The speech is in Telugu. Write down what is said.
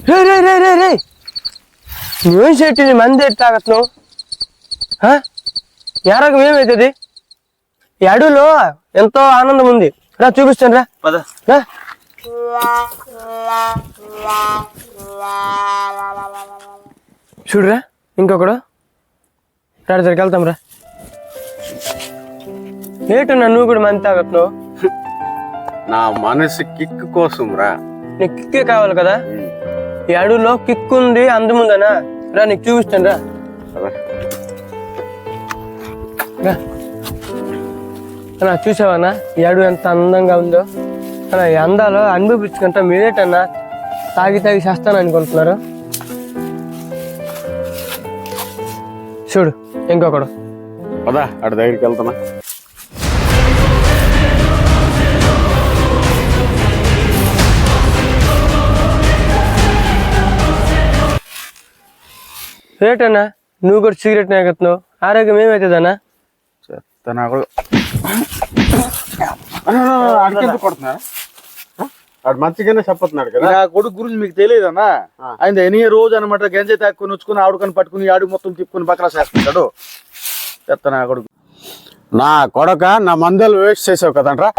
రే రే రే రే రే నువ్వేం చెట్టు మంది తాగత్ను యారకం ఏమవుతుంది? ఈ అడవిలో ఎంతో ఆనందం ఉంది, రా చూపిస్తాను రా. రా చూడురా ఇంకొకడు రాడు దగ్గరికి వెళ్తాం రా. ఏటన్నా నువ్వు కూడా మంది తాగత్ను? నా మనసు కిక్ కోసం రా. నీకు కిక్కే కావాలి కదా, ఈ అడవిలో కిక్ ఉంది అందం ఉందనా, రా నీకు చూపిస్తాను రా. అన్నా చూసావన్నా ఈ అడవి ఎంత అందంగా ఉందో అన్నా. ఈ అందాలు అనుభవించుకుంటా మీరేటన్నా తాగి తాగి చేస్తాను అనుకుంటున్నారు. చూడు ఇంకొకడు. పదా అటు దగ్గరికి వెళ్తానా. రేటన్నా నువ్వు కూడా సిగరెట్ నాకెత్తున్నావు, ఆరోగ్యం ఏమవుతుందన్నా? చెప్తాను కొడుతున్నా మంచిగానే చెప్పతున్నాడు కదా. నా కొడుకు గురించి మీకు తెలియదన్నా, ఆయన ఎనీ రోజు అనమాట గంజాయి తాక్కుని వచ్చుకుని ఆడుకొని పట్టుకుని ఆడు మొత్తం తిప్పుకుని పక్కన చేస్తుంటాడు. చెప్తా నా కొడుకు. నా కొడక నా మందులు వేస్ట్ చేసావు కదంట్రా.